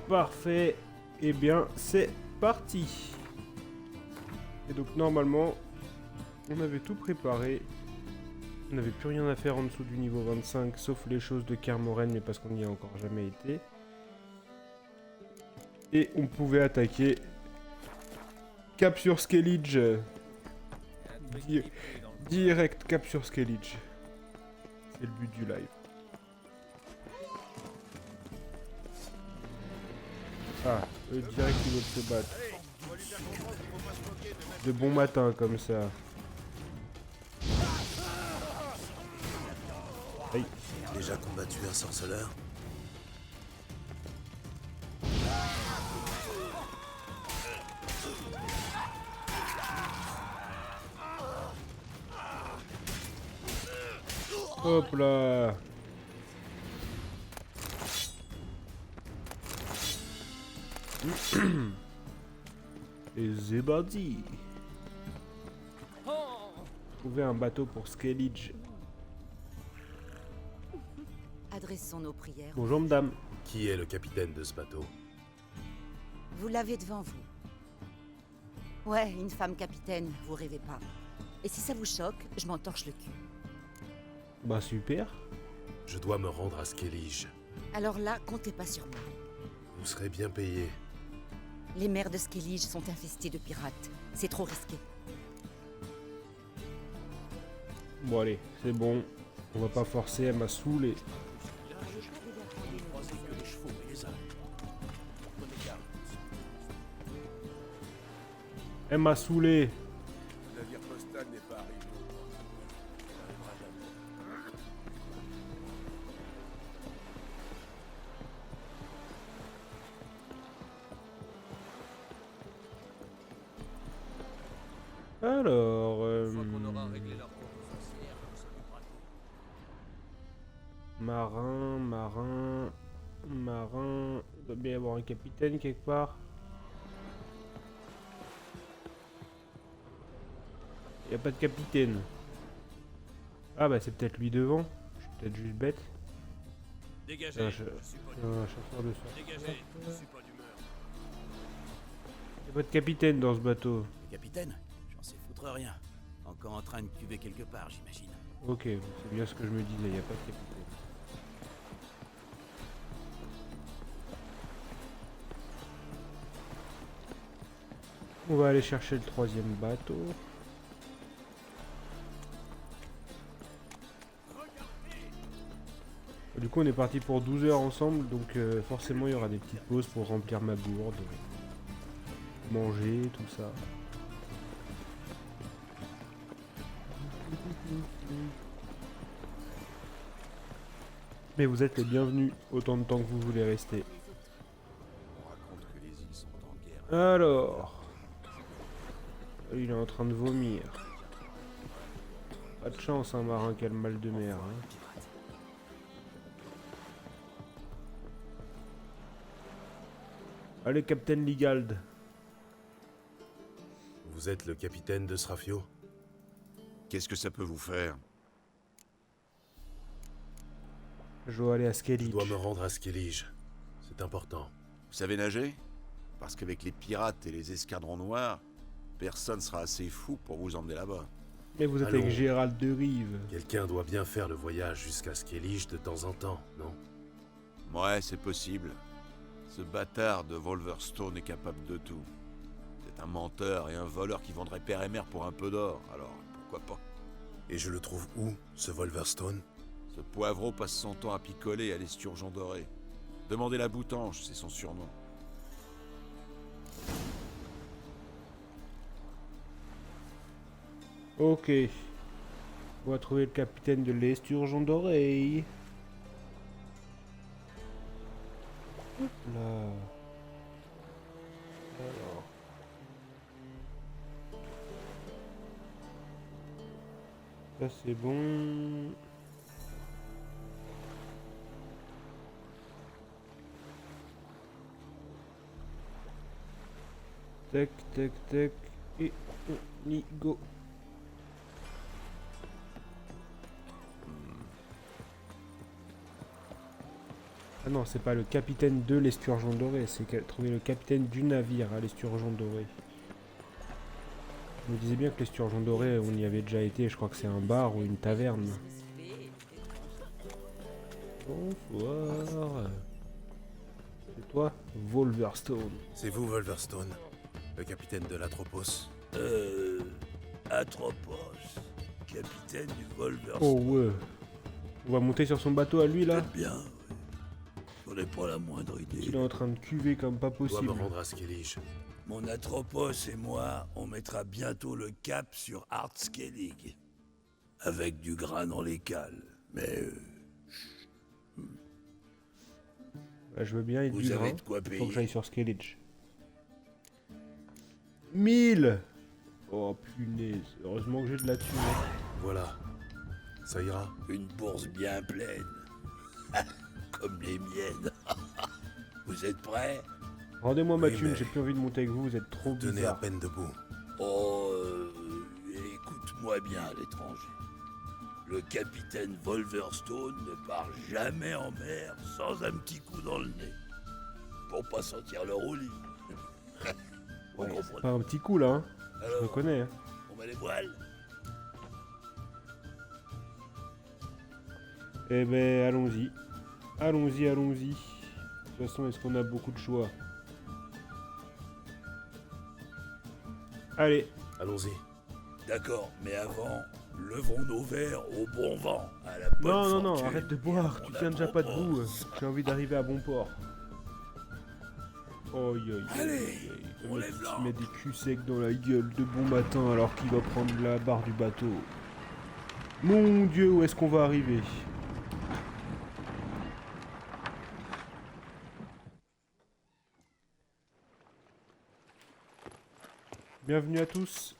Parfait. Eh bien, c'est parti. Et donc, normalement, on avait tout préparé. On n'avait plus rien à faire en dessous du niveau 25, sauf les choses de Kermoren, mais parce qu'on n'y a encore jamais été. Et on pouvait attaquer cap sur Skellige. Direct cap sur Skellige. C'est le but du live. Ah, eux direct ils veulent se battre. De bon matin comme ça. Aïe. Déjà combattu un sorceleur? Hop là. Et c'est parti. Trouver un bateau pour Skellige. Adressons nos prières. Bonjour madame. Qui est le capitaine de ce bateau? Vous l'avez devant vous. Ouais, une femme capitaine, vous rêvez pas. Et si ça vous choque, je m'en torche le cul. Bah super. Je dois me rendre à Skellige. Alors là, comptez pas sur moi. Vous serez bien payé. Les mers de Skellige sont infestées de pirates. C'est trop risqué. Bon allez, c'est bon. On va pas forcer, elle m'a saoulé. Elle m'a saoulé. Le navire postal n'est pas arrivé au port. Il n'arrivera jamais. Alors, Une fois qu'on aura réglé leur compte aux sorcières, on s'occupera de marin. Il doit bien y avoir un capitaine quelque part. Il n'y a pas de capitaine. Ah bah c'est peut-être lui devant. Je suis peut-être juste bête. Dégagez, Un je suis pas chasseur de sort. Dégagez, je suis pas d'humeur. Il n'y a pas de capitaine dans ce bateau. Le capitaine? J'en sais foutre rien. Encore en train de cuver quelque part, j'imagine. Ok, c'est bien ce que je me disais, il n'y a pas de capitaine. On va aller chercher le troisième bateau. Du coup on est parti pour 12 heures ensemble, donc forcément il y aura des petites pauses pour remplir ma gourde, manger, tout ça. Mais vous êtes les bienvenus autant de temps que vous voulez rester. On raconte que les îles sont en guerre. Alors, il est en train de vomir. Pas de chance, un marin qui a le mal de mer. Hein. Allez, Capitaine Ligald. Vous êtes le capitaine de Srafio? Qu'est-ce que ça peut vous faire? Je dois aller à Je Skellige. dois me rendre à Skellige. C'est important. Vous savez nager? Parce qu'avec les pirates et les escadrons noirs, personne sera assez fou pour vous emmener là-bas. Mais vous êtes Allons. avec Gérald de Rive. Quelqu'un doit bien faire le voyage jusqu'à Skellige de temps en temps, non? Ouais, c'est possible. Ce bâtard de Wolverstone est capable de tout. C'est un menteur et un voleur qui vendrait père et mère pour un peu d'or, alors pourquoi pas? Et je le trouve où, ce Wolverstone? Ce poivreau passe son temps à picoler à l'esturgeon doré. Demandez la boutange, c'est son surnom. Ok. On va trouver le capitaine de l'esturgeon d'oreille. Hop là. Alors. Ça c'est bon. Tac, tac, tac. Et on y go. Ah non, c'est pas le capitaine de l'esturgeon doré, c'est trouver le capitaine du navire à l'esturgeon doré. Je me disais bien que l'esturgeon doré, on y avait déjà été, je crois que c'est un bar ou une taverne. Bonsoir. C'est toi, Wolverstone. C'est vous, Wolverstone, le capitaine de l'Atropos. Atropos, capitaine du Wolverstone. Oh ouais. On va monter sur son bateau à lui là. Bien, oui. J'en ai pas la moindre idée. Il est en train de cuver comme pas Je dois possible. me rendre à Skellige. Mon Atropos et moi, on mettra bientôt le cap sur Artskellig. Avec du grain dans les cales. Mais Bah, je veux bien être vous du avez grain. de quoi Faut payer. que j'aille sur Skellige. 1000. Oh punaise. Heureusement que j'ai de la thune. Voilà. Ça ira. Une bourse bien pleine. Comme les miennes. Vous êtes prêts? Rendez-moi ma Oui, thune, mais- j'ai plus envie de monter avec vous, vous êtes trop Tenez à bizarre. peine debout. Oh, écoute-moi bien, l'étranger. Le capitaine Wolverstone ne part jamais en mer sans un petit coup dans le nez. Pour pas sentir le roulis. Vous Ouais, c'est comprenez? pas un petit coup là, hein. Je me Alors, connais. Hein. on met les voiles? Eh ben, allons-y. Allons-y, allons-y. De toute façon, est-ce qu'on a beaucoup de choix? Allez, Allons-y. D'accord, mais avant, levons nos verres au bon vent, à la bonne non, non, non, fortune arrête de et boire, à tu mon tiens déjà pas debout. Atropos. J'ai envie d'arriver à bon port. Oh, Allez, on le lève mec qui l'encre. se met des culs secs dans la gueule de bon matin alors qu'il va prendre la barre du bateau. Mon Dieu, où est-ce qu'on va arriver? Bienvenue à tous.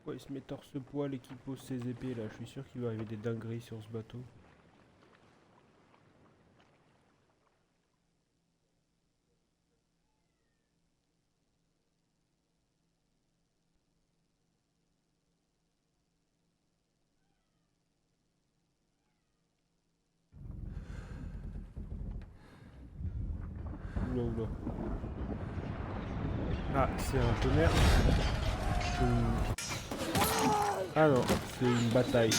Ouais, il se met torse-poil et qu'il pose ses épées là. Je suis sûr qu'il va arriver des dingueries sur ce bateau. Oula oula. Ah, c'est un tonnerre. Ah non, c'est une bataille.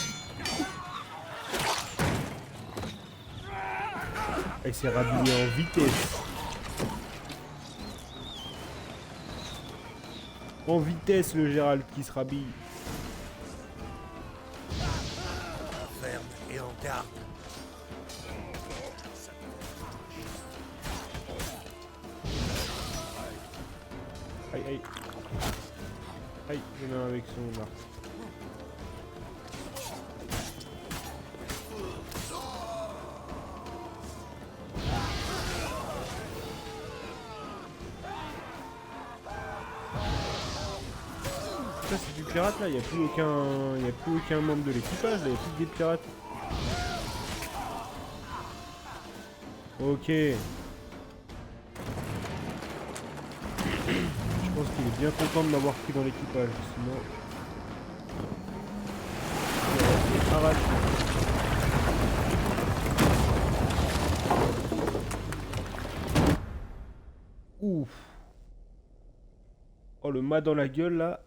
Il s'est rhabillé en vitesse. En vitesse le Gérald qui se rhabille. Ferme et en garde. Aïe aïe. Aïe, il y en a un avec son arc. Ça c'est du pirate là, il n'y a plus aucun membre de l'équipage, là, il n'y a plus que des pirates. Ok. Je pense qu'il est bien content de m'avoir pris dans l'équipage, sinon... il aurait été arraché. Ouf. Oh le mât dans la gueule là,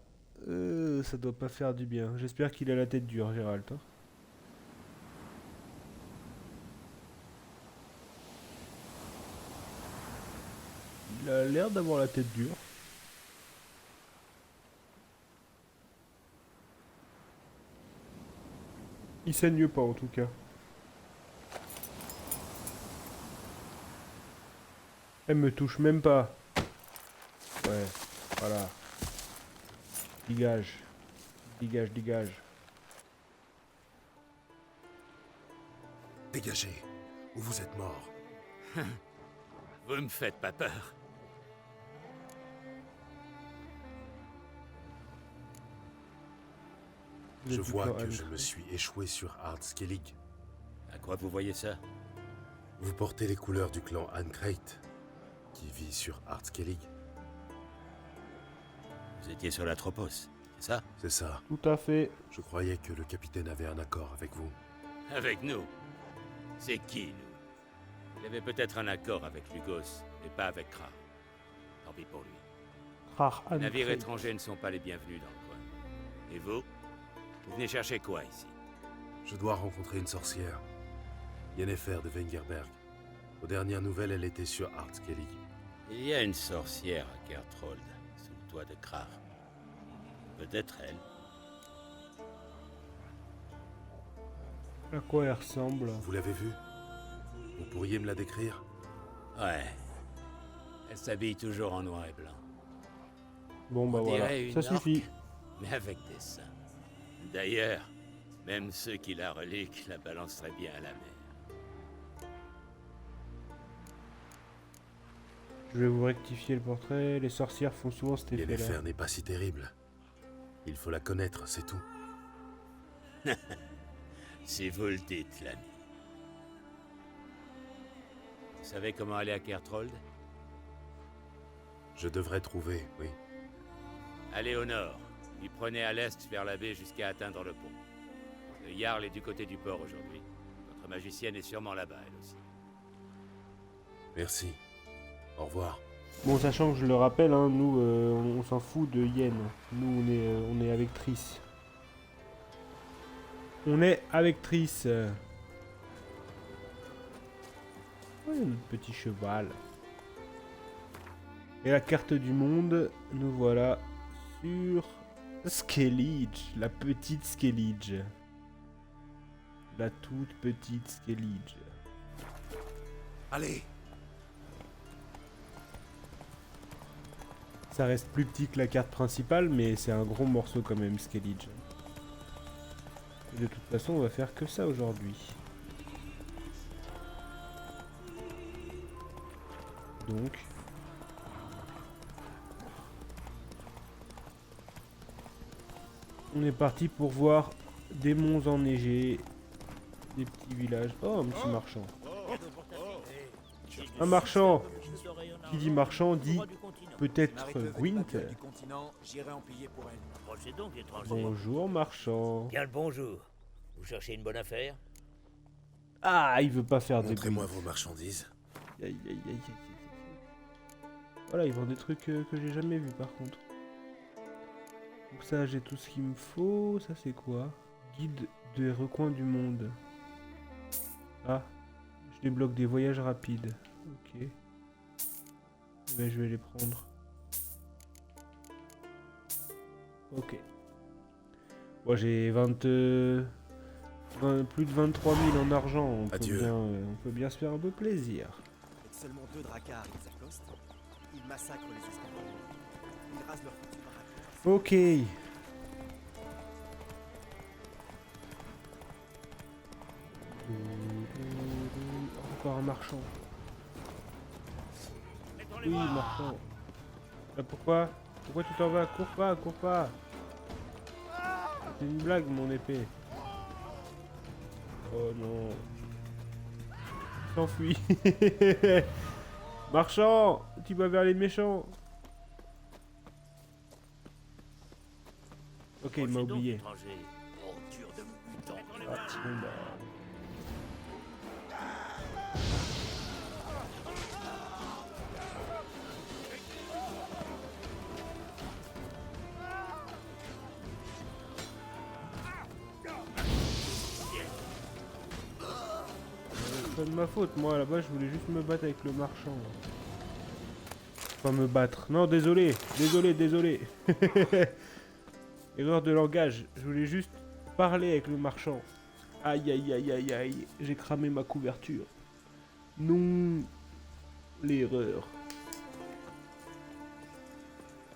ça doit pas faire du bien. J'espère qu'il a la tête dure, Gérald. Hein. Il a l'air d'avoir la tête dure. Il saigne pas en tout cas. Elle me touche même pas. Ouais, voilà. Dégage. Dégage, dégage. Dégagez, ou vous êtes mort. Vous me faites pas peur. Vous Je êtes du vois clan que je Ankh. me suis échoué sur Ardskellig. À quoi vous voyez ça? Vous portez les couleurs du clan Ancrate. qui vit sur Artskellig. Vous étiez sur l'Atropos, c'est ça? C'est ça. Tout à fait. Je croyais que le capitaine avait un accord avec vous. Avec nous? C'est qui, nous? Il avait peut-être un accord avec Lugos, mais pas avec Kra. Tant pis pour lui. Rare Les navires étrangers ne sont pas les bienvenus dans le coin. Et vous? Vous venez chercher quoi ici? Je dois rencontrer une sorcière. Yennefer de Wengerberg. Aux dernières nouvelles, elle était sur Artskellig. Il y a une sorcière à Kertrold, sous le toit de Kra. Peut-être elle. À quoi elle ressemble? Vous l'avez vue? Vous pourriez me la décrire? Ouais. Elle s'habille toujours en noir et blanc. Bon bah On voilà, dirait une ça suffit. orque, mais avec des seins. D'ailleurs, même ceux qui la reliquent la balanceraient bien à la mer. Je vais vous rectifier le portrait. Les sorcières font souvent cet effet-là. Yennefer n'est pas si terrible. Il faut la connaître, c'est tout. Si vous le dites, l'ami. Vous savez comment aller à Kertrold? Je devrais trouver, oui. Allez au nord, puis prenez à l'est vers la baie jusqu'à atteindre le pont. Le Jarl est du côté du port aujourd'hui. Votre magicienne est sûrement là-bas, elle aussi. Merci. Au revoir. Bon, sachant que je le rappelle, hein, nous, on s'en fout de Yen. Nous, on est avec Triss. On est avec Triss. Ouais, notre petit cheval. Et la carte du monde, nous voilà sur Skellige, la petite Skellige. La toute petite Skellige. Allez! Ça reste plus petit que la carte principale, mais c'est un gros morceau quand même, Skellige. Et de toute façon, on va faire que ça aujourd'hui. Donc... on est parti pour voir des monts enneigés, des petits villages. Oh, un petit marchand. Un marchand! Qui dit marchand dit peut-être Gwent. Du continent, j'irai en payer pour elle. Approchez donc, étranger. Bonjour marchand. Bien le bonjour. Vous cherchez une bonne affaire? Ah, il veut pas faire de Montrez-moi Gwent. vos marchandises. Aïe, aïe, aïe, aïe, aïe. Voilà, ils vendent des trucs que j'ai jamais vus par contre. Donc ça, j'ai tout ce qu'il me faut. Ça, c'est quoi? Guide des recoins du monde. Ah, je débloque des voyages rapides. Ok. Ben, je vais les prendre. Ok. Moi, j'ai 20, plus de 23 000 en argent. Adieu. On peut bien se faire un peu plaisir. Avec seulement 2 dracars, ils accostent. Ils massacrent les esclaves. Ils rasent leurs foutus baraques. Ok. Encore un marchand. Oui, marchand. Là, pourquoi tu t'en vas? Cours pas, cours pas. C'est une blague, mon épée. Oh non. S'enfuit. Marchand, tu vas vers les méchants. Ok, il m'a Approchez donc, oublié. étranger. Ordure de mutant. Ah, bon, bah. C'est pas de ma faute, moi là-bas je voulais juste me battre avec le marchand. Pas me battre. Non, désolé, désolé. Erreur de langage, je voulais juste parler avec le marchand. Aïe aïe aïe aïe aïe, j'ai cramé ma couverture. Non, l'erreur.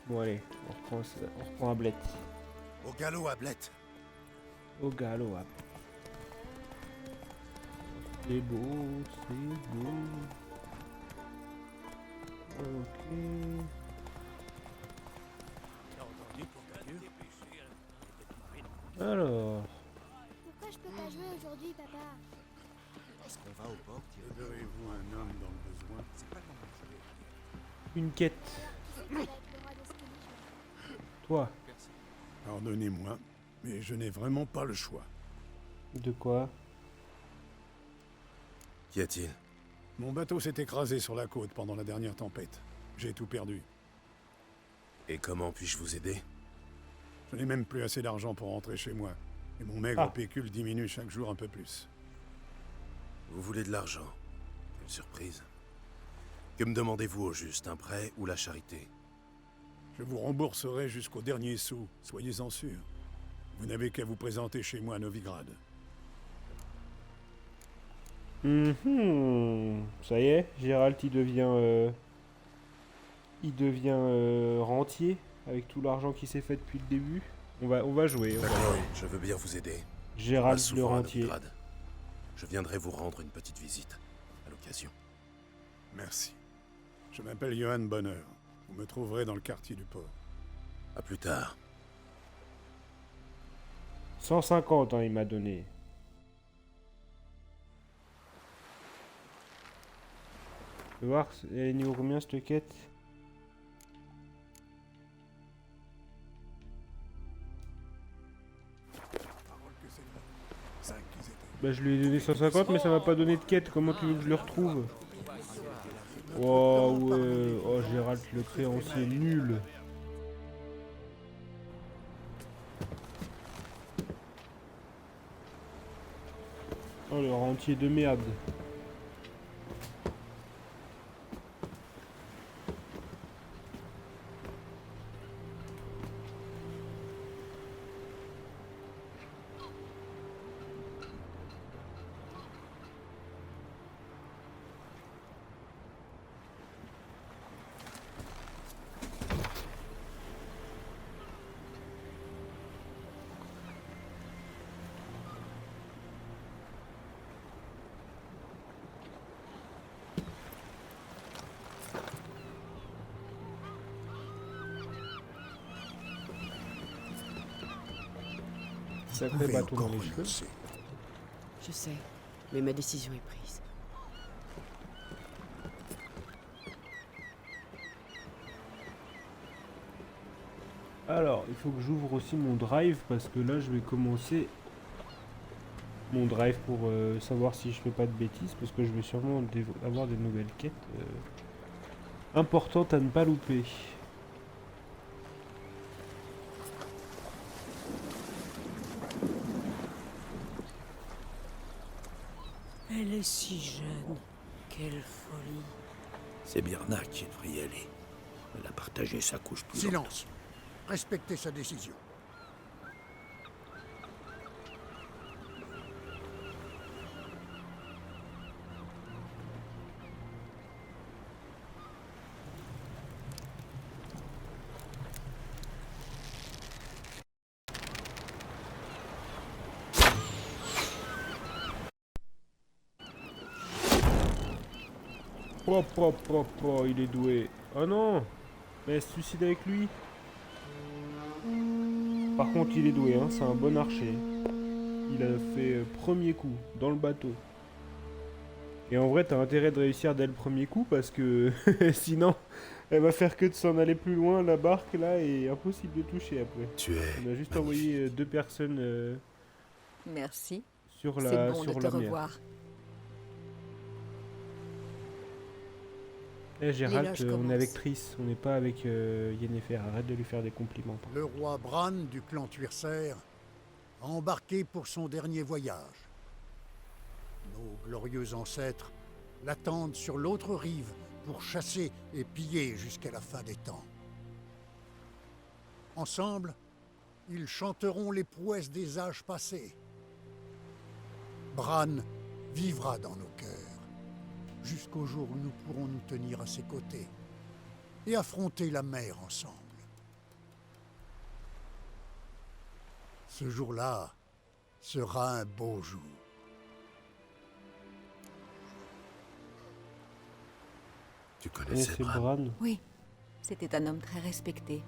Bon allez, on reprend à Blette. Au galop, Ablette. Au galop, hop. C'est beau, c'est beau. Ok. T'as entendu pour ta gueule? Alors, Pourquoi je peux pas jouer aujourd'hui, papa? Est-ce qu'on va au port, Aideriez-vous un homme dans le besoin? C'est pas comment jouer. Une quête. Qui c'est qui va être le roi des Skellige? Toi. Pardonnez-moi, mais je n'ai vraiment pas le choix. De quoi? Qu'y a-t-il? Mon bateau s'est écrasé sur la côte pendant la dernière tempête. J'ai tout perdu. Et comment puis-je vous aider? Je n'ai même plus assez d'argent pour rentrer chez moi. Et mon maigre pécule diminue chaque jour un peu plus. Vous voulez de l'argent? Quelle surprise. Que me demandez-vous au juste, un prêt ou la charité? Je vous rembourserai jusqu'au dernier sou, soyez-en sûr. Vous n'avez qu'à vous présenter chez moi à Novigrad. Ça y est, Gérald il devient rentier avec tout l'argent qui s'est fait depuis le début. On va jouer. D'accord, je veux bien vous aider. Gérald Je passe le souvent à rentier. Novigrad. Je viendrai vous rendre une petite visite, à l'occasion. Merci. Je m'appelle Johan Bonheur. Vous me trouverez dans le quartier du port. À plus tard. 150, hein, il m'a donné. Je vais voir, elle est niveau combien cette quête? Bah je lui ai donné 150 mais ça m'a pas donné de quête, comment tu veux que je le retrouve? Oh ouais, oh Gérald le créancier nul. Oh le rentier de merde. Sacré bâton dans les cheveux. Je sais, mais ma décision est prise. Alors, il faut que j'ouvre aussi mon drive parce que là je vais commencer mon drive pour savoir si je fais pas de bêtises parce que je vais sûrement avoir des nouvelles quêtes importantes à ne pas louper. Elle est si jeune. Quelle folie. C'est Birna qui devrait y aller. Elle a partagé sa couche plus Silence. Respectez sa décision. Il est doué. Oh non, mais elle se suicide avec lui. Par contre, il est doué, hein, c'est un bon archer. Il a fait premier coup dans le bateau. Et en vrai, t'as intérêt de réussir dès le premier coup parce que sinon, elle va faire que de s'en aller plus loin. La barque là est impossible de toucher après. On a juste envoyé 2 personnes Merci. sur C'est la, bon sur de la te mer. revoir. Eh Gérald, L'éloge on commence. est avec Triss, on n'est pas avec Yennefer. Arrête de lui faire des compliments. Le roi Bran du clan Tuerser a embarqué pour son dernier voyage. Nos glorieux ancêtres l'attendent sur l'autre rive pour chasser et piller jusqu'à la fin des temps. Ensemble, ils chanteront les prouesses des âges passés. Bran vivra dans nos cœurs, jusqu'au jour où nous pourrons nous tenir à ses côtés et affronter la mer ensemble. Ce jour-là sera un beau jour. Tu connaissais Bran? Oui, c'était un homme très respecté.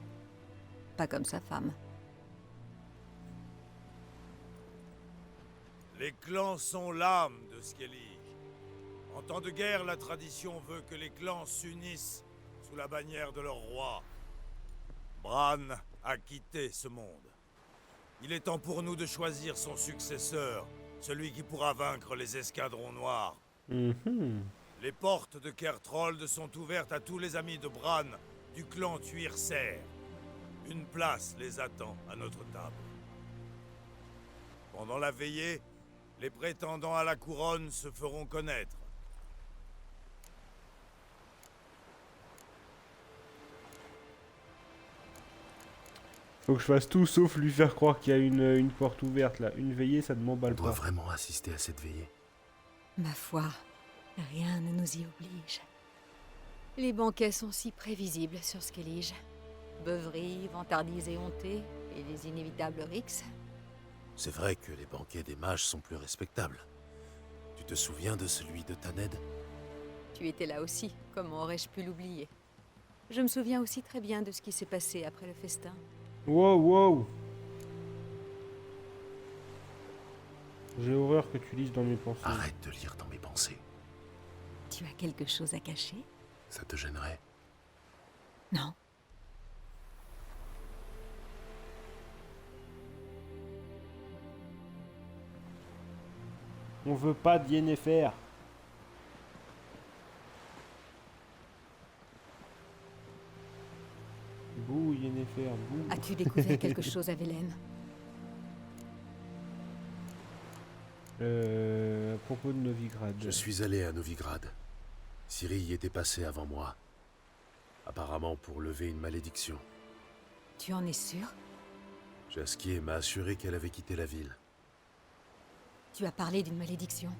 Pas comme sa femme. Les clans sont l'âme de Skellige. En temps de guerre, la tradition veut que les clans s'unissent sous la bannière de leur roi. Bran a quitté ce monde. Il est temps pour nous de choisir son successeur, celui qui pourra vaincre les escadrons noirs. Les portes de Kertrold sont ouvertes à tous les amis de Bran du clan Tuirser. Une place les attend à notre table. Pendant la veillée, les prétendants à la couronne se feront connaître. Faut que je fasse tout sauf lui faire croire qu'il y a une porte ouverte là. Une veillée, ça ne m'emballe On pas. doit vraiment assister à cette veillée. Ma foi, rien ne nous y oblige. Les banquets sont si prévisibles sur Skellige. Beuveries, vantardises éhontées et les inévitables rixes. C'est vrai que les banquets des mages sont plus respectables. Tu te souviens de celui de Taned? Tu étais là aussi, comment aurais-je pu l'oublier? Je me souviens aussi très bien de ce qui s'est passé après le festin. Wow, wow. J'ai horreur que tu lises dans mes pensées. Arrête de lire dans mes pensées. Tu as quelque chose à cacher? Ça te gênerait? Non. On veut pas d'Yennefer. Bouh, Yennefer, bouh. As-tu découvert quelque chose à Velen? À propos de Novigrad. Je suis allé à Novigrad. Ciri y était passée avant moi. Apparemment pour lever une malédiction. Tu en es sûr? Jaskier m'a assuré qu'elle avait quitté la ville. Tu as parlé d'une malédiction.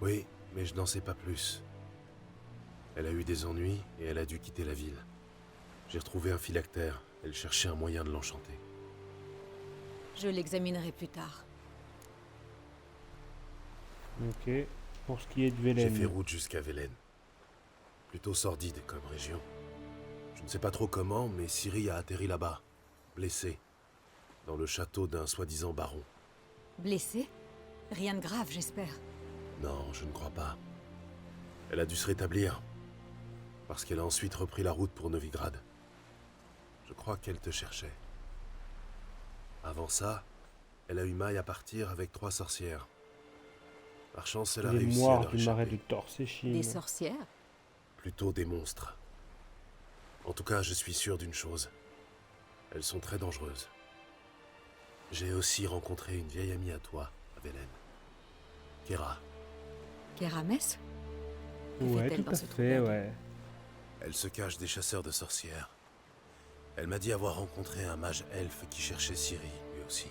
Oui, mais je n'en sais pas plus. Elle a eu des ennuis et elle a dû quitter la ville. J'ai retrouvé un phylactère. Elle cherchait un moyen de l'enchanter. Je l'examinerai plus tard. Ok. Pour ce qui est de Velen. J'ai fait route jusqu'à Velen. Plutôt sordide comme région. Je ne sais pas trop comment, mais Ciri a atterri là-bas. Blessée. Dans le château d'un soi-disant baron. Blessée? Rien de grave, j'espère. Non, je ne crois pas. Elle a dû se rétablir. Parce qu'elle a ensuite repris la route pour Novigrad. Je crois qu'elle te cherchait. Avant ça, elle a eu maille à partir avec 3 sorcières. Par chance, elle a Les réussi à moires leur du marais échapper. de Torsechine. Des sorcières? Plutôt des monstres. En tout cas, je suis sûr d'une chose. Elles sont très dangereuses. J'ai aussi rencontré une vieille amie à toi, à Velen. Kera. Keramès? Que Ouais, fait-elle tout dans à ce fait, troupeau? ouais. Elle se cache des chasseurs de sorcières. Elle m'a dit avoir rencontré un mage elfe qui cherchait Ciri, lui aussi.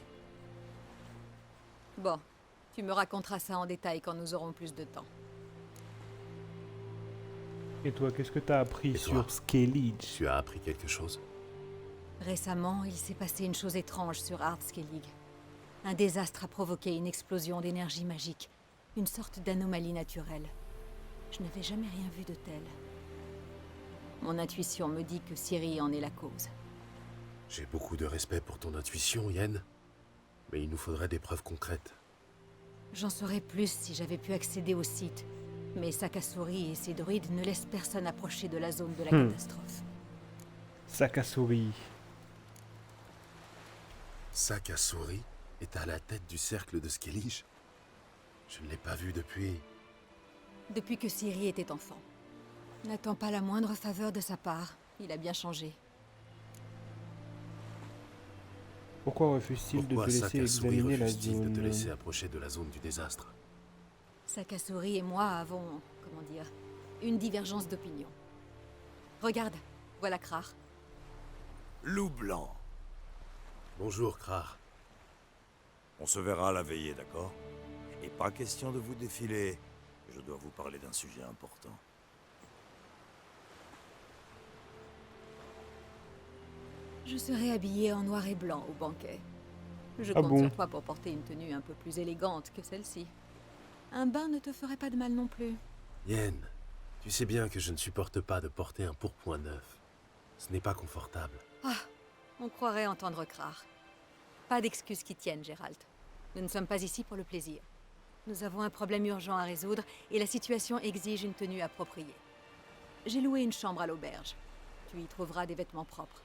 Bon, tu me raconteras ça en détail quand nous aurons plus de temps. Et toi, qu'est-ce que t'as appris Et sur toi Skellige? Tu as appris quelque chose? Récemment, il s'est passé une chose étrange sur Ardskellig. Un désastre a provoqué une explosion d'énergie magique, une sorte d'anomalie naturelle. Je n'avais jamais rien vu de tel. Mon intuition me dit que Ciri en est la cause. J'ai beaucoup de respect pour ton intuition, Yen. Mais il nous faudrait des preuves concrètes. J'en saurais plus si j'avais pu accéder au site. Mais Sakasori et ses druides ne laissent personne approcher de la zone de la catastrophe. Sakasori. Sakasori est à la tête du cercle de Skellige. Je ne l'ai pas vu depuis... Depuis que Ciri était enfant. N'attends pas la moindre faveur de sa part. Il a bien changé. Pourquoi refuse-t-il de te Pourquoi laisser Sakasori examiner la refuse-t-il de te zone? laisser approcher de la zone du désastre? Sakasori et moi avons, comment dire, une divergence d'opinion. Regarde, voilà Krar. Loup blanc. Bonjour, Krar. On se verra à la veillée, d'accord? Et pas question de vous défiler. Je dois vous parler d'un sujet important. Je serai habillée en noir et blanc au banquet. Je Ah compte bon? sur toi pour porter une tenue un peu plus élégante que celle-ci. Un bain ne te ferait pas de mal non plus. Yen, tu sais bien que je ne supporte pas de porter un pourpoint neuf. Ce n'est pas confortable. Ah, on croirait entendre Krar. Pas d'excuses qui tiennent, Gérald. Nous ne sommes pas ici pour le plaisir. Nous avons un problème urgent à résoudre et la situation exige une tenue appropriée. j'ai loué une chambre à l'auberge. Tu y trouveras des vêtements propres.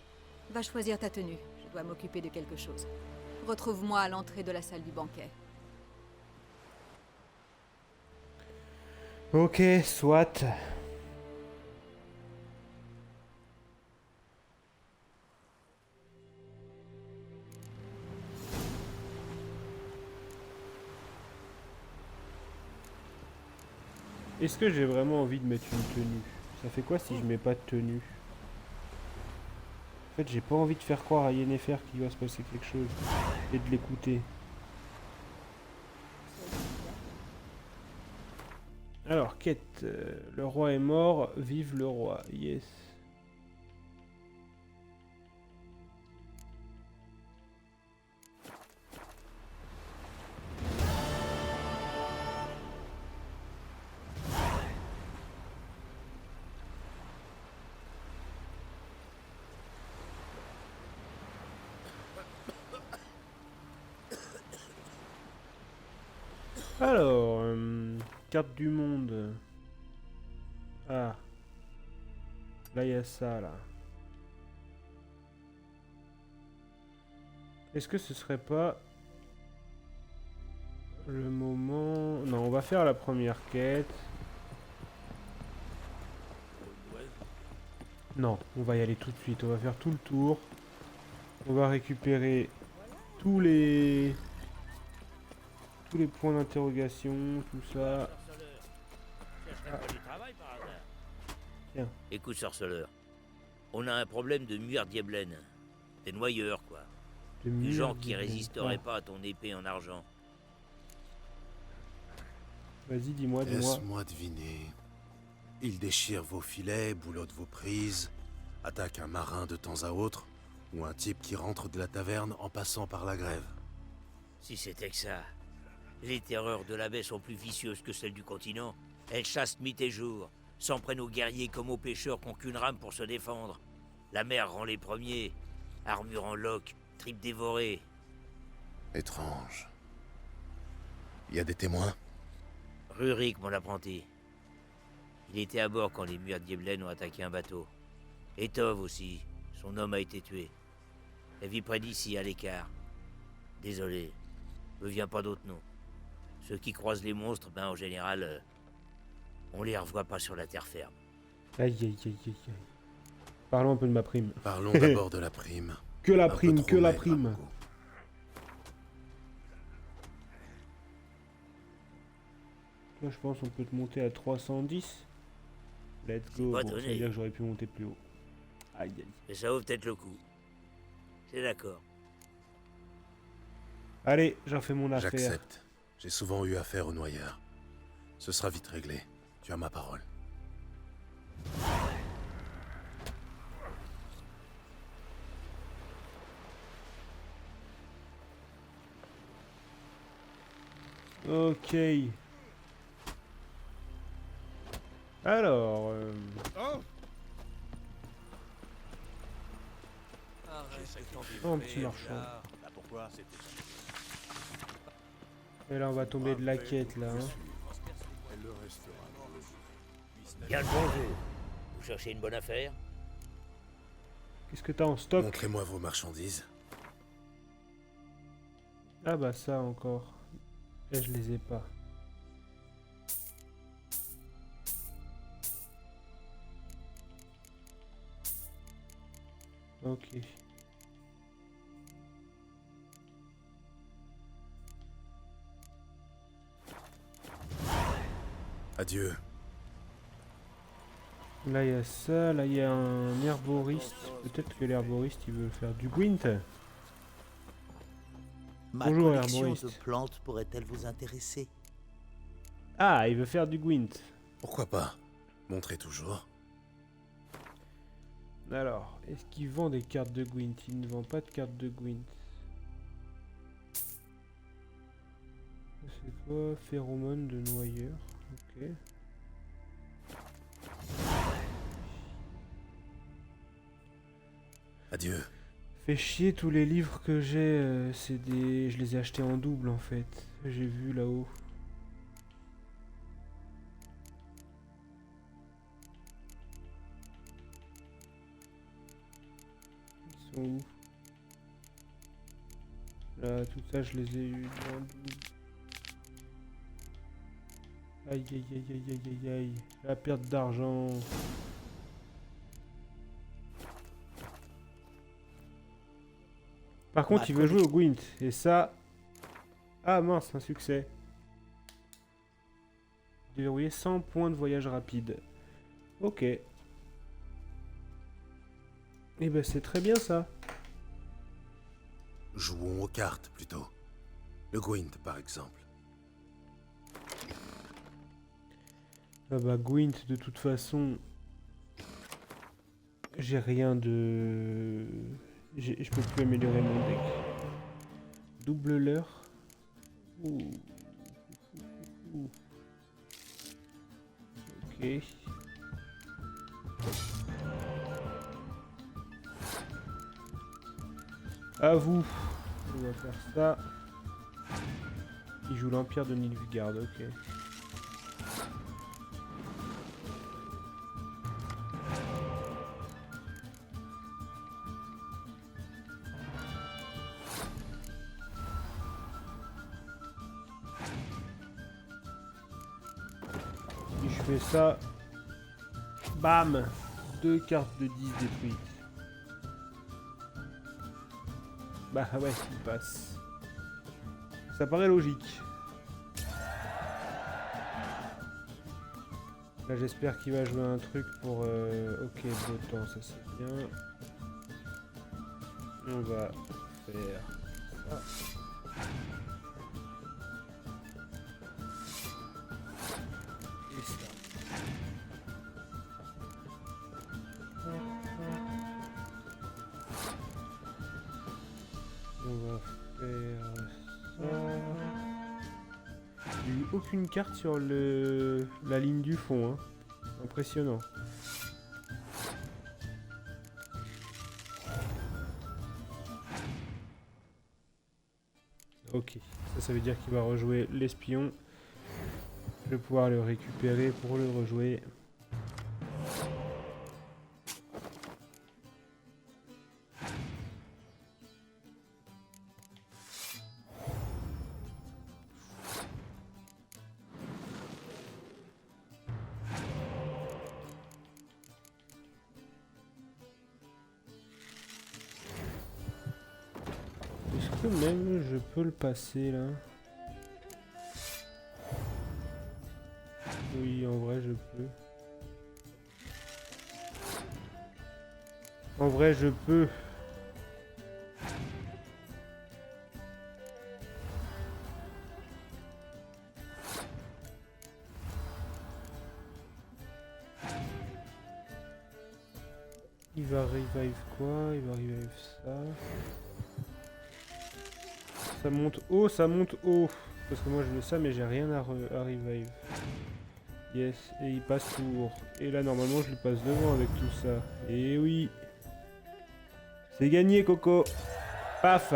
Va choisir ta tenue, je dois m'occuper de quelque chose. Retrouve-moi à l'entrée de la salle du banquet. Ok, soit. Est-ce que j'ai vraiment envie de mettre une tenue? Ça fait quoi si je mets pas de tenue? En fait, j'ai pas envie de faire croire à Yennefer qu'il va se passer quelque chose et de l'écouter. Alors, quête. Le roi est mort, vive le roi. Yes. Alors, carte du monde. Ah. Là, il y a ça, là. Est-ce que ce serait pas le moment... Non, on va faire la première quête. Non, on va y aller tout de suite. On va faire tout le tour. On va récupérer tous les points d'interrogation, tout ça. Tiens. Écoute, sorceleur, on a un problème de mur diablaine. Des noyeurs, quoi. Des gens qui résisteraient pas à ton épée en argent. Vas-y, dis-moi. Laisse-moi deviner. Ils déchirent vos filets, boulottent vos prises, attaquent un marin de temps à autre, ou un type qui rentre de la taverne en passant par la grève. Si c'était que ça. Les terreurs de la baie sont plus vicieuses que celles du continent. Elles chassent nuit et jour, s'en prennent aux guerriers comme aux pêcheurs qui n'ont qu'une rame pour se défendre. La mer rend les premiers, armure en loques, tripes dévorées. Étrange. Il y a des témoins? Rurik, mon apprenti. Il était à bord quand les murs diablaines ont attaqué un bateau. Et Tov aussi, son homme a été tué. Elle vit près d'ici, à l'écart. Désolé, me vient pas d'autre nom. Ceux qui croisent les monstres, ben en général, on les revoit pas sur la terre ferme. Aïe aïe aïe aïe aïe. Parlons un peu de ma prime. Parlons d'abord de la prime. Que la prime, que la prime. Là, je pense qu'on peut te monter à 310. Let's go. Bon, ça veut dire que j'aurais pu monter plus haut. Aïe aïe. Mais ça vaut peut-être le coup. C'est d'accord. Allez, j'en fais mon affaire. J'accepte. J'ai souvent eu affaire aux noyeurs. Ce sera vite réglé. Tu as ma parole. Ok. Alors... Oh, un petit marchand. Et là, on va tomber de la quête, là. Hein. Bien le bonjour. Vous cherchez une bonne affaire? Qu'est-ce que t'as en stock? Montrez-moi vos marchandises. Ah bah ça encore. Et je les ai pas. Ok. Adieu. Là il y a ça, là il y a un herboriste. Peut-être que l'herboriste il veut faire du gwent. Ma Bonjour collection herboriste. de plantes pourrait-elle vous intéresser? Ah, il veut faire du gwent. Pourquoi pas? Montrez toujours. Alors, est-ce qu'il vend des cartes de gwent? Il ne vend pas de cartes de gwent. C'est quoi? Phéromone de noyeur. Ok. Adieu. Fait chier, tous les livres que j'ai, c'est des... Je les ai achetés en double en fait. J'ai vu là-haut. sont où? Là, tout ça, je les ai eu dans le... Aïe, aïe, aïe, aïe, aïe, aïe, aïe. La perte d'argent. Par contre, il veut jouer au Gwent. Et ça... Ah mince, un succès. Déverrouiller 100 points de voyage rapide. Ok. Eh ben, c'est très bien ça. Jouons aux cartes, plutôt. Le Gwent, par exemple. Ah bah, Gwent, de toute façon... J'ai rien de... Je peux plus améliorer mon deck. Double leurre. Ouh. Ok. À vous. On va faire ça. Il joue l'Empire de Nilfgaard, ok. Si je fais ça, bam, 2 cartes de 10 détruites. Bah ouais, il passe. Ça paraît logique. Là j'espère qu'il va jouer un truc pour... Ok, beau temps, ça c'est bien. On va faire ça. Et ça. On va faire ça. J'ai eu aucune carte sur la ligne du fond, hein. Impressionnant. Ok, ça veut dire qu'il va rejouer l'espion. Je vais pouvoir le récupérer pour le rejouer. Est-ce que même je peux le passer là? Oui, en vrai je peux. En vrai je peux. Il va revive quoi? Il va revive ça. Ça monte haut, ça monte haut. Parce que moi je veux ça, mais j'ai rien à revive. Yes, et il passe tour. Et là normalement je lui passe devant avec tout ça. Et oui. C'est gagné, Coco. Paf.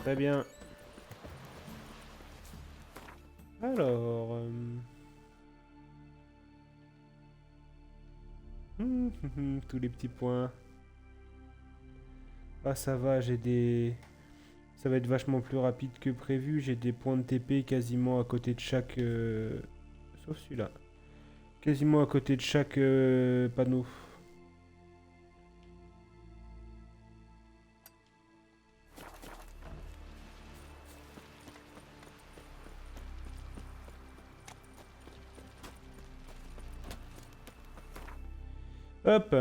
Très bien. Alors... tous les petits points. Ah ça va, j'ai des... Ça va être vachement plus rapide que prévu. J'ai des points de TP quasiment à côté de chaque... Sauf celui-là. Quasiment à côté de chaque panneau. Hop.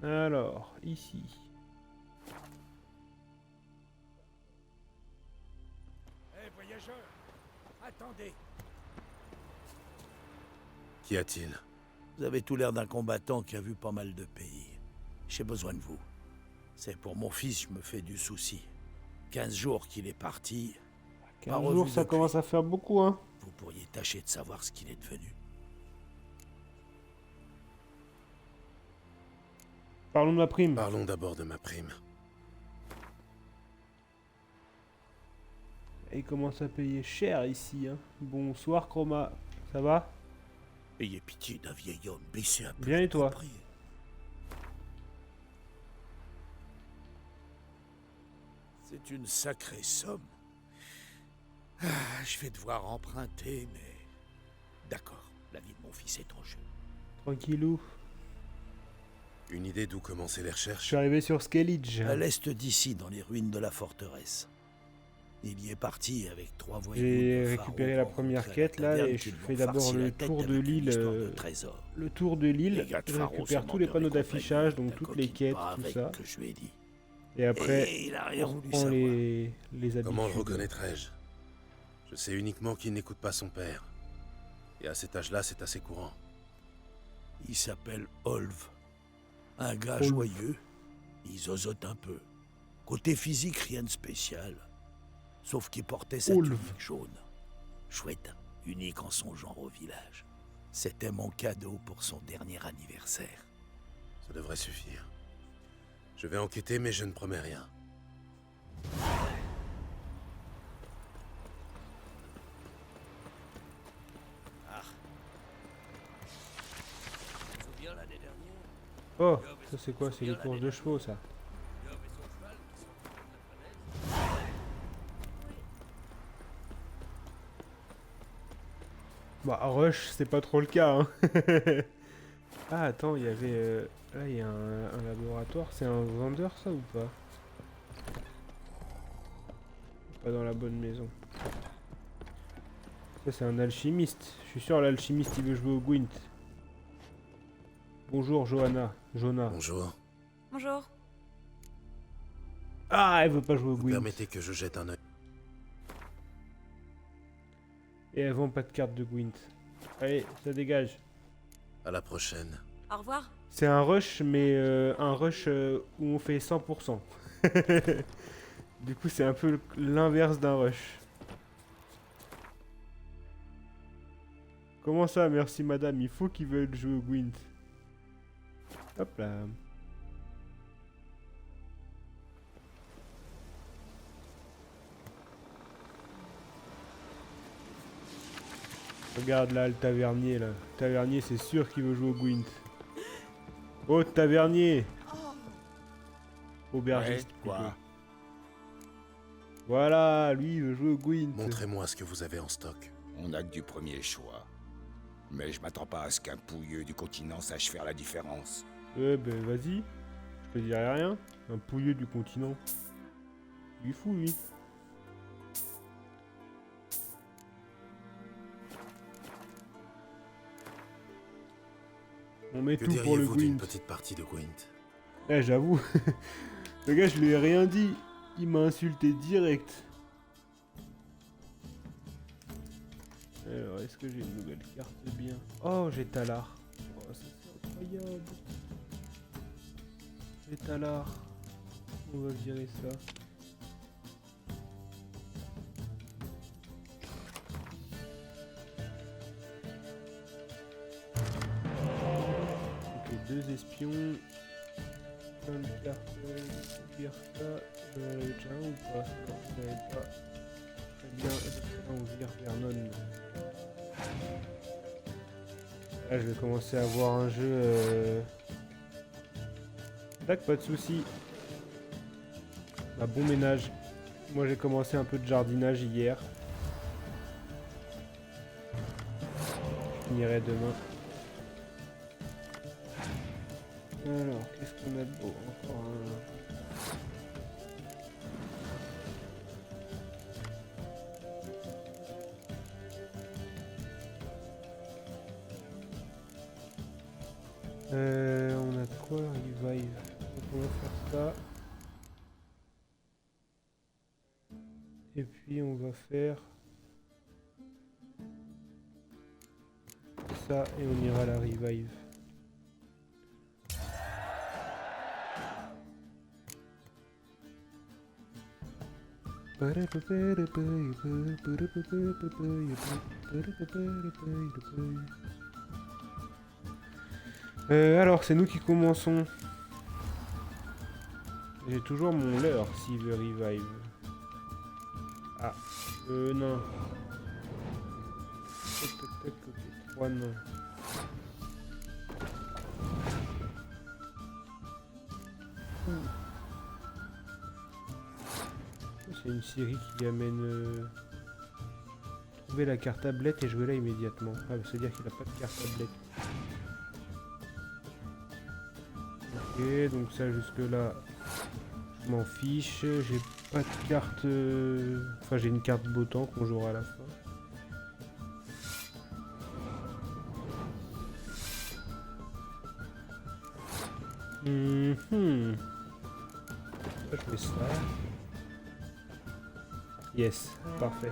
Alors, ici. Hé, voyageurs, attendez. Qu'y a-t-il? Vous avez tout l'air d'un combattant qui a vu pas mal de pays. J'ai besoin de vous. C'est pour mon fils, je me fais du souci. 15 jours qu'il est parti. 15 jours, ça commence à faire beaucoup, hein. Vous pourriez tâcher de savoir ce qu'il est devenu. Parlons de ma prime. Parlons d'abord de ma prime. Il commence à payer cher ici, hein. Bonsoir, Chroma. Ça va? Ayez pitié d'un vieil homme, baissez un peu. Bien et toi? C'est une sacrée somme. Je vais devoir emprunter, mais... D'accord, la vie de mon fils est en jeu. Tranquillou. Une idée d'où commencer les Je recherches? suis arrivé sur Skellige. À l'est d'ici, dans les ruines de la forteresse. Il y est parti avec 3 voyous. J'ai de récupéré Pharaon la première rencontrés à la quête là taverne et qui je lui ont fais d'abord farci le la tête tour de avec une l'île. histoire de trésor. Le tour de l'île. Les gars de Je Pharaon récupère se tous les mentent panneaux avec d'affichage, donc la toutes les coquine quêtes, pas tout avec ça. que je lui ai dit. Et après, Et il a rien on voulu reprend savoir. les habitudes. Comment le reconnaîtrais-je? Je sais uniquement qu'il n'écoute pas son père. Et à cet âge-là, c'est assez courant. Il s'appelle Olv. Un gars Olv. joyeux. Il zozote un peu. Côté physique, rien de spécial. Sauf qu'il portait sa Olv. tunique jaune. Chouette, unique en son genre au village. C'était mon cadeau pour son dernier anniversaire. Ça devrait suffire. Je vais enquêter, mais je ne promets rien. Oh, ça c'est quoi? C'est les courses de chevaux ça. Bah Rush, c'est pas trop le cas hein. Ah attends, il y avait... Là il y a un laboratoire, c'est un vendeur ça ou pas? Pas dans la bonne maison. Ça c'est un alchimiste. Je suis sûr l'alchimiste il veut jouer au Gwent. Bonjour Johanna. Jonah. Bonjour. Bonjour. Ah, elle veut pas jouer au Vous Gwent. permettez que je jette un œil? Et elle vend pas de carte de Gwent. Allez, ça dégage. À la prochaine. Au revoir. C'est un rush, mais un rush où on fait 100%. Du coup, c'est un peu l'inverse d'un rush. Comment ça, merci madame? Il faut qu'ils veulent jouer au Gwent. Hop là. Regarde là, le tavernier là. Le tavernier, c'est sûr qu'il veut jouer au Gwent. Oh, tavernier! Aubergiste, Ouais, quoi? plutôt. Voilà, lui, il veut jouer au Gwent. Montrez-moi ce que vous avez en stock. On a que du premier choix. Mais je m'attends pas à ce qu'un pouilleux du continent sache faire la différence. Ben vas-y. Je te dirai rien. Un pouilleux du continent. Il est fou, lui. On met Que tout pour le diriez-vous d'une Gwent. petite partie de Gwent? Eh, j'avoue. Le gars, je lui ai rien dit. Il m'a insulté direct. Alors, est-ce que j'ai une nouvelle carte bien? Oh, j'ai Talar. Oh, ça c'est incroyable. J'ai Talar. On va virer ça. Ok, 2 espions. Plein de cartes. Vire ça. J'en avais déjà un ou pas? Non, j'en avais pas. Très bien. On vire Vernon. Là, je vais commencer à avoir un jeu. Tac, pas de soucis. Bah, bon ménage. Moi, j'ai commencé un peu de jardinage hier. Je finirai demain. Alors, qu'est-ce qu'on a de beau? Encore un... on a de quoi revive. Donc on va faire ça. Et puis on va faire ça et on ira à la revive. Alors, c'est nous qui commençons. J'ai toujours mon leurre s'il veut revive. Ah, non. Tac, tac, tac, ok. Juan. C'est une série qui amène... Trouver la carte tablette et jouer là immédiatement. Ah, c'est-à-dire qu'il n'a pas de carte tablette. Ok, donc ça jusque là, je m'en fiche. J'ai pas de carte... Enfin, j'ai une carte beau temps qu'on jouera à la fin. Je fais ça. Yes, parfait.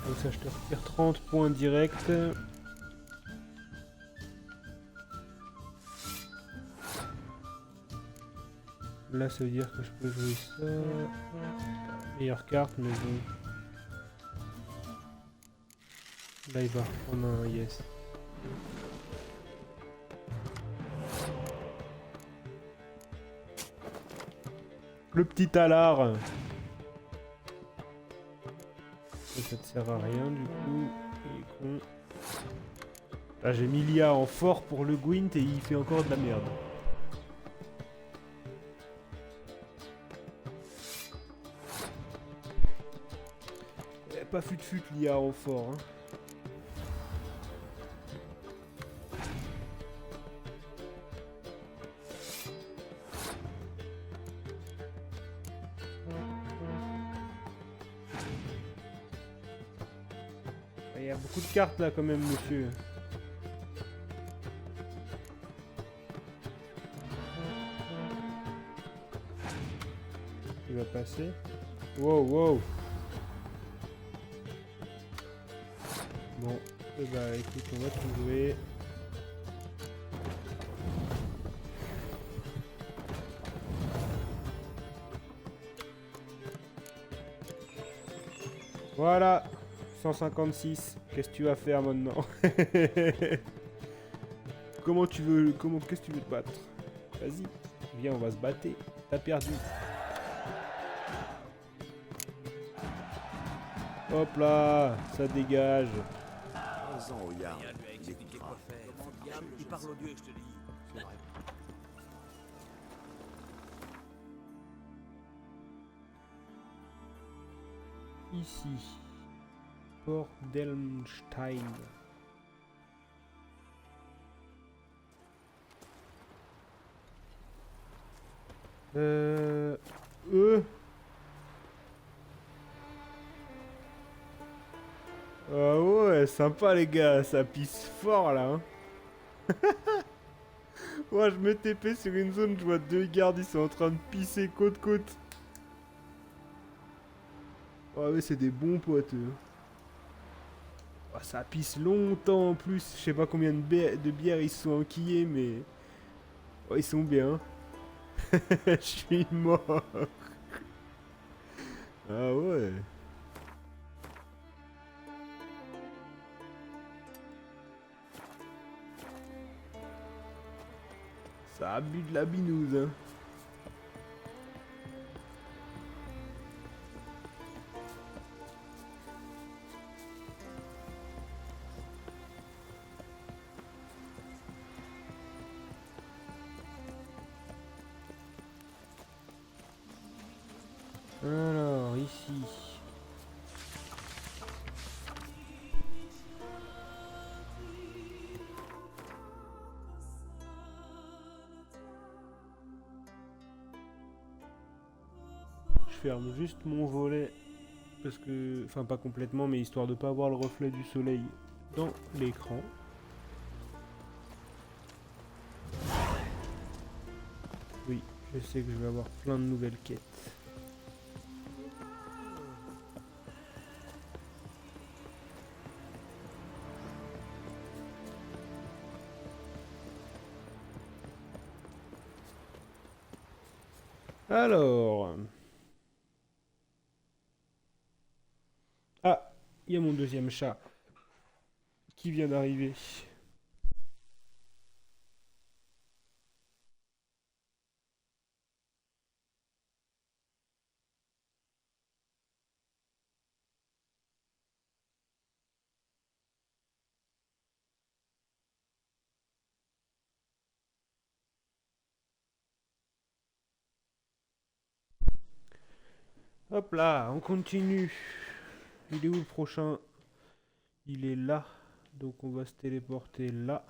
Comme ça, je te retire 30 points directs. Là, ça veut dire que je peux jouer ça. Meilleure carte, mais bon. Là, il va reprendre un yes. Le petit talard. Ça te sert à rien du coup. Il est con. Là j'ai mis l'IA en fort pour le Gwent et il fait encore de la merde. Pas fut l'IA en fort. Hein. Il y a beaucoup de cartes là quand même, monsieur. Il va passer. Wow, wow. Bon, et bah écoute, on va tout jouer. Voilà. 156. Qu'est-ce que tu vas faire maintenant? Comment tu veux... Qu'est-ce que tu veux te battre? Vas-y. Viens, on va se battre. T'as perdu. Hop là. Ça dégage. Prends-en au Yarn. Il écoutera. Il parle au dieu, je te dis. C'est vrai. Ici. Port d'Elmstein. Ah ouais, sympa les gars, ça pisse fort là. Hein. Ouais, je me TP sur une zone, je vois deux gardes, ils sont en train de pisser côte-côte. Ah ouais, c'est des bons potes eux. Oh, ça pisse longtemps en plus, je sais pas combien de bières ils se sont enquillés, mais... Oh, ils sont bien. Je suis mort. Ah ouais. Ça a bu de la binouse, hein. Alors, ici. Je ferme juste mon volet parce que, enfin pas complètement, mais histoire de pas avoir le reflet du soleil dans l'écran. Oui, je sais que je vais avoir plein de nouvelles quêtes. Alors... Ah, il y a mon deuxième chat qui vient d'arriver. Hop là, on continue. Il est où le prochain? Il est là. Donc on va se téléporter là.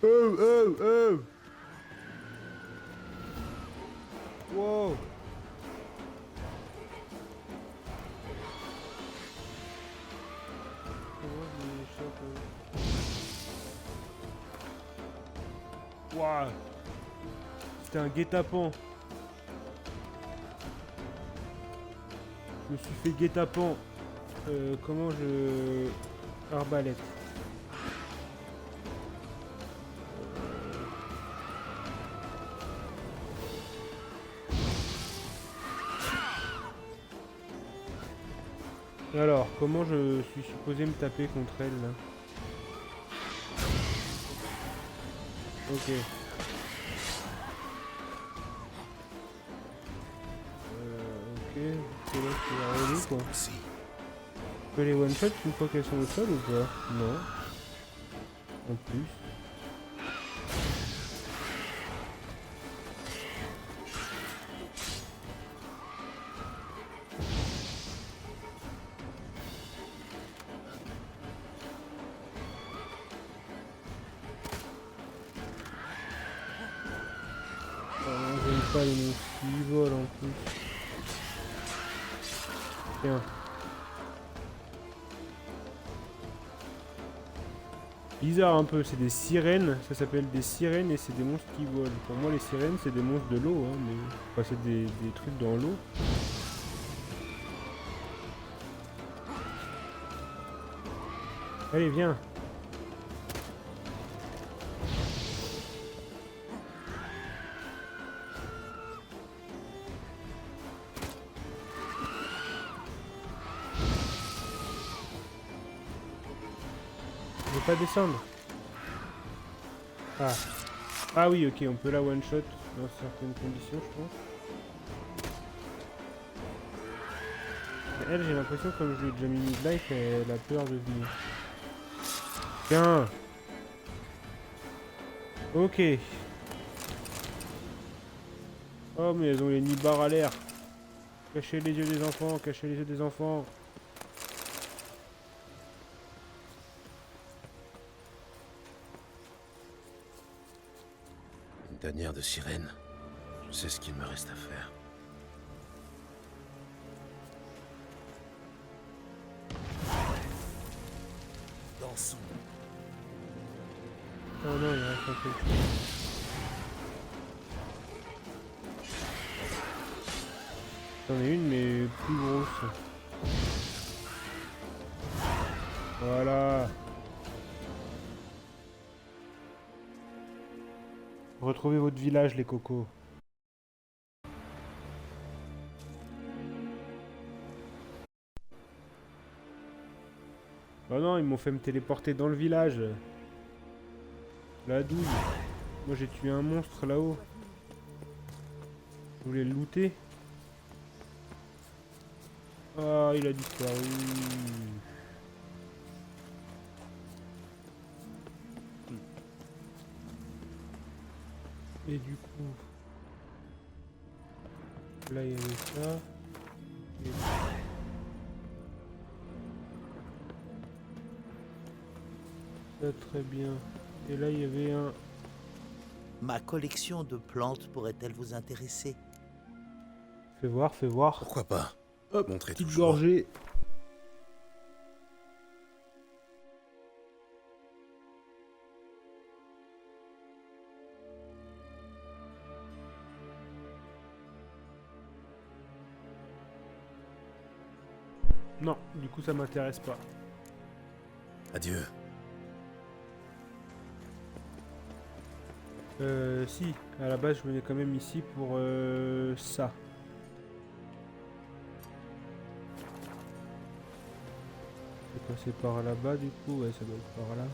Oh, oh, oh! Wow! Waouh! C'était un guet-apens. Je me suis fait guet-apens. Comment je... Arbalète. Alors, comment je suis supposé me taper contre elle là? Ok. Ok. C'est là que la relais quoi. Je peux les one shot une fois qu'elles sont au sol ou pas? Non. En plus. J'aime pas les monstres qui volent en plus. Tiens. Bizarre un peu, c'est des sirènes, ça s'appelle des sirènes et c'est des monstres qui volent. Pour moi les sirènes c'est des monstres de l'eau, hein, mais... Enfin c'est des trucs dans l'eau. Allez viens. Pas descendre. Ah. Ah oui, ok, on peut la one shot dans certaines conditions, je pense. Mais elle, j'ai l'impression, comme je lui ai déjà mis mid-life, elle a peur de venir. Tiens. Ok. Oh, mais elles ont les nibards à l'air. Cachez les yeux des enfants, cachez les yeux des enfants. Tanière de sirène. Je sais ce qu'il me reste à faire. Dansons. Oh non, il reste un peu. J'en ai une, mais plus grosse. Voilà. Retrouvez votre village, les cocos. Oh non, ils m'ont fait me téléporter dans le village. La douille. Moi j'ai tué un monstre là-haut. Je voulais le looter. Ah, il a disparu. Et du coup, là il y avait ça. Et... ça très bien. Et là il y avait un... Ma collection de plantes pourrait-elle vous intéresser? Fais voir, fais voir. Pourquoi pas? Hop, montrez petite toujours. gorgée. Non, du coup ça m'intéresse pas. Adieu. Si, à la base je venais quand même ici pour ça. C'est quoi, c'est par là-bas du coup? Ouais, ça doit être par là.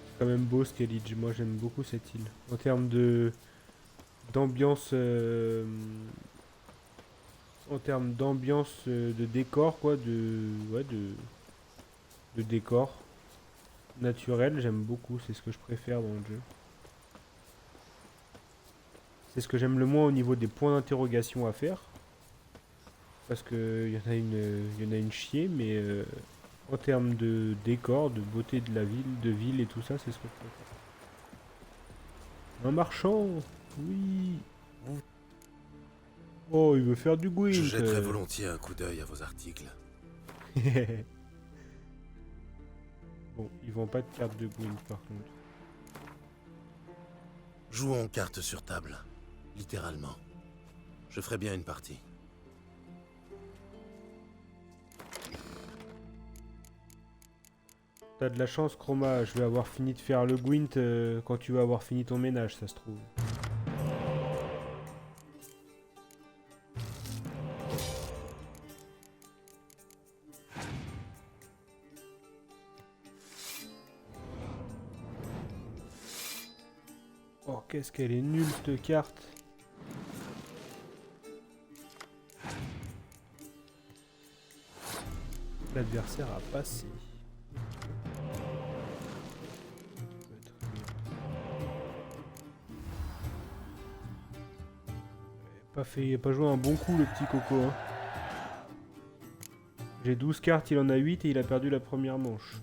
C'est quand même beau Skellige, moi j'aime beaucoup cette île. En termes de... d'ambiance... en termes d'ambiance de décor quoi, de de décor naturel, j'aime beaucoup, c'est ce que je préfère dans le jeu. C'est ce que j'aime le moins au niveau des points d'interrogation à faire. Parce que y en a une chier, mais en termes de décor, de beauté de la ville et tout ça, c'est ce que je préfère. Un marchand, oui. Oh, il veut faire du Gwent. Je jetterai volontiers un coup d'œil à vos articles. Bon, ils vendent pas de cartes de Gwent par contre. Jouons cartes sur table, littéralement. Je ferai bien une partie. T'as de la chance, Chroma, je vais avoir fini de faire le Gwent quand tu vas avoir fini ton ménage, ça se trouve. Oh, qu'est-ce qu'elle est nulle, cette carte. L'adversaire a passé. Il a pas joué un bon coup, le petit Coco. Hein. J'ai 12 cartes, il en a 8 et il a perdu la première manche.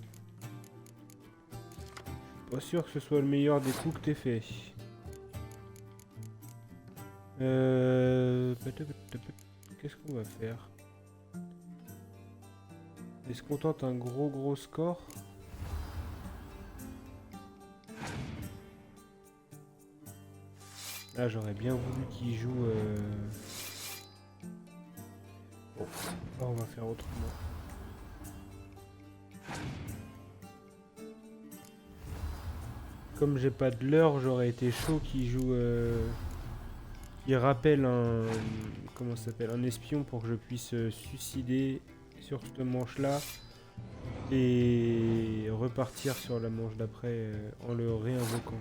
Je suis pas sûr que ce soit le meilleur des coups que t'aies fait. Qu'est-ce qu'on va faire? Est-ce qu'on tente un gros score? Là, j'aurais bien voulu qu'il joue... Bon, là, on va faire autrement. Comme j'ai pas de l'heure, j'aurais été chaud qu'il joue... Il rappelle un... Comment ça s'appelle? Un espion pour que je puisse suicider sur cette manche-là. Et repartir sur la manche d'après en le réinvoquant.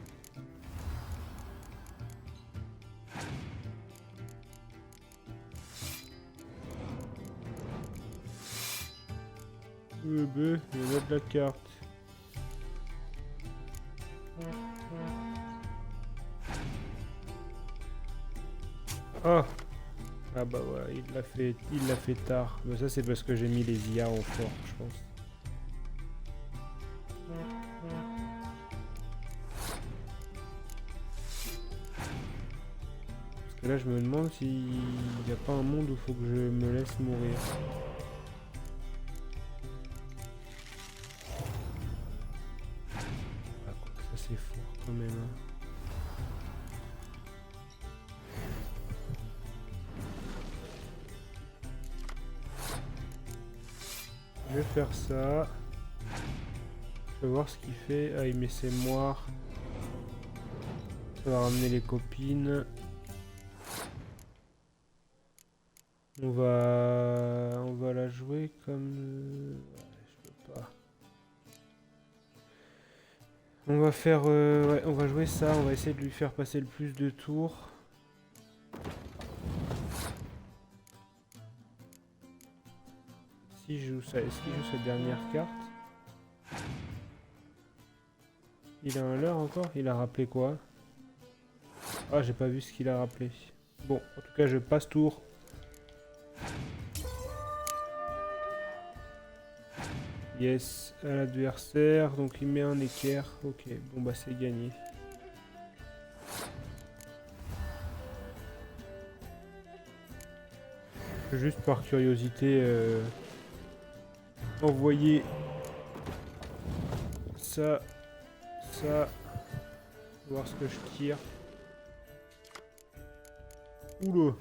Il y a de la carte. Ah! Ah bah voilà, il l'a fait tard. Mais ça c'est parce que j'ai mis les IA en fort, je pense. Parce que là je me demande s'il n'y a pas un monde où il faut que je me laisse mourir. C'est fort quand même. Hein. Je vais faire ça. Je vais voir ce qu'il fait. Ah, il met ses moires. Ça va ramener les copines. On va la jouer comme... Je peux pas. On va faire... ouais, on va jouer ça. On va essayer de lui faire passer le plus de tours. Si je joue ça, est-ce qu'il joue sa dernière carte? Il a un leurre encore? Il a rappelé quoi? Ah, j'ai pas vu ce qu'il a rappelé. Bon, en tout cas, je passe tour. Yes, à l'adversaire. Donc il met un équerre. Ok, bon bah c'est gagné. Juste par curiosité, envoyer ça, voir ce que je tire. Oula,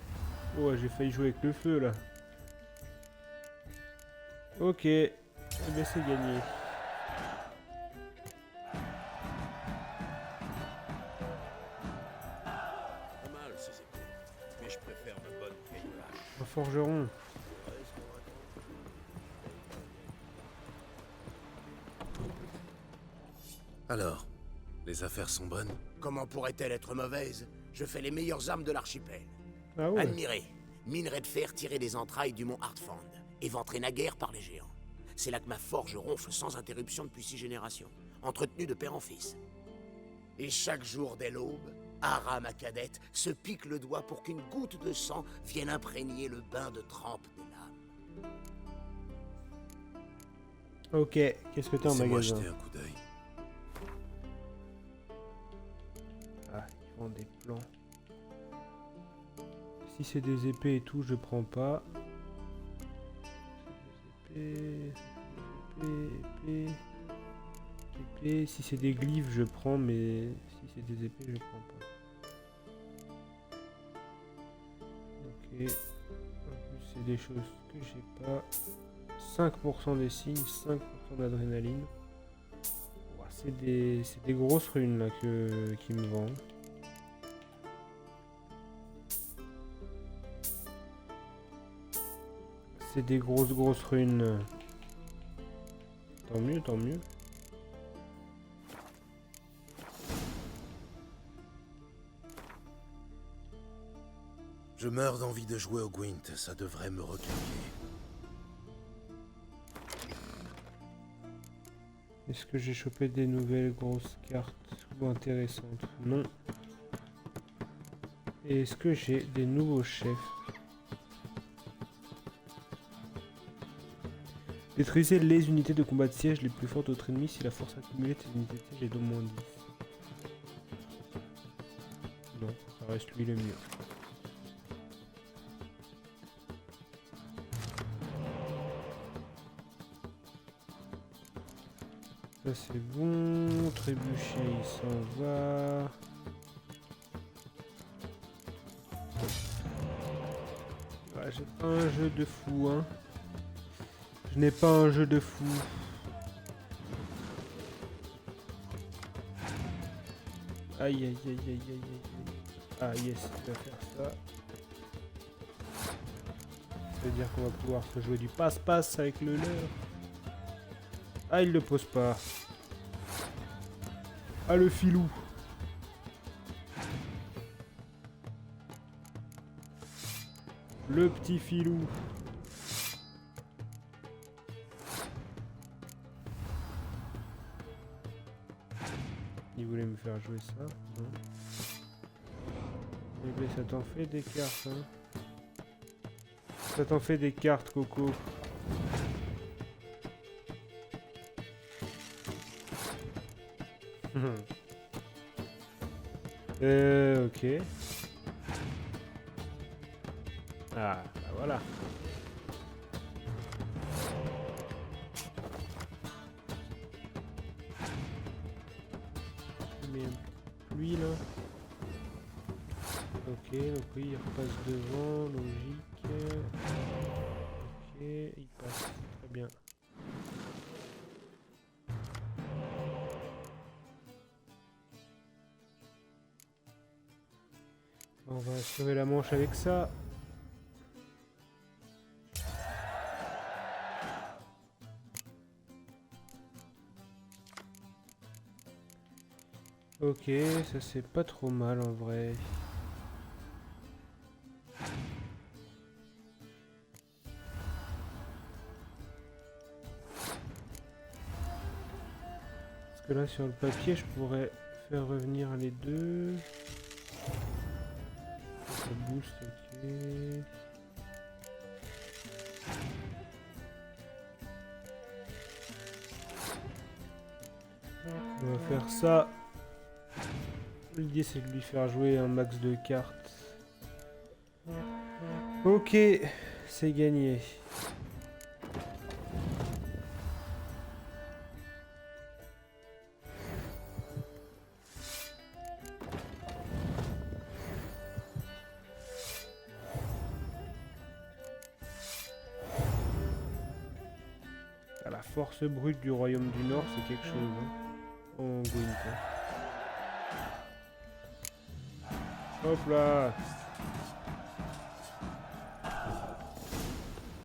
oh j'ai failli jouer avec le feu là. Ok, eh bien c'est gagné. Pas mal ces épées, mais je préfère ma bonne vieille hache. Un forgeron. Alors, les affaires sont bonnes? Comment pourrait-elle être mauvaise? Je fais les meilleures armes de l'archipel. Ah ouais. Admirez, minerai de fer tiré des entrailles du mont Hartfand, éventré naguère par les géants. C'est là que ma forge ronfle sans interruption depuis 6 générations, entretenue de père en fils. Et chaque jour dès l'aube, Ara, ma cadette, se pique le doigt pour qu'une goutte de sang vienne imprégner le bain de trempe des lames. Ok, qu'est-ce que t'as en Laissez-moi magasin? jeter un coup d'œil. Ah, ils vendent des plans. Si c'est des épées et tout, je prends pas. Épée. Si c'est des glyphes, je prends, mais si c'est des épées, je prends pas. Ok. En plus, c'est des choses que j'ai pas. 5% des signes, 5% d'adrénaline. Ouah, c'est des grosses runes là qui me vendent. C'est des grosses runes. Tant mieux, tant mieux. Je meurs d'envie de jouer au Gwent, ça devrait me requinquer. Est-ce que j'ai chopé des nouvelles grosses cartes ou intéressantes? Non. Et est-ce que j'ai des nouveaux chefs? Détruisez les unités de combat de siège les plus fortes de votre ennemi si la force accumulée de ces unités de siège est d'au moins 10. Non, ça reste lui le mieux. Ça c'est bon, trébucher il s'en va. Ouais, j'ai pas un jeu de fou hein. Je n'ai pas un jeu de fou. Aïe aïe aïe aïe aïe aïe. Ah yes, il va faire ça. Ça veut dire qu'on va pouvoir se jouer du passe-passe avec le leur. Ah, il le pose pas. Ah, le filou. Le petit filou. Il voulait me faire jouer ça. Non. Eh bien, ça t'en fait des cartes, hein. Ça t'en fait des cartes, Coco. Ok. Ah, bah voilà. Mais lui là. Ok, donc oui, il repasse devant, logique. Ok, il passe, très bien. On va assurer la manche avec ça. Ok, ça c'est pas trop mal en vrai. Parce que là sur le papier je pourrais faire revenir les deux. Ça booste, ok. On va faire ça. L'idée c'est de lui faire jouer un max de cartes. Ok, c'est gagné. La force brute du royaume du Nord, c'est quelque chose. Hein. En Gwent. Hop là.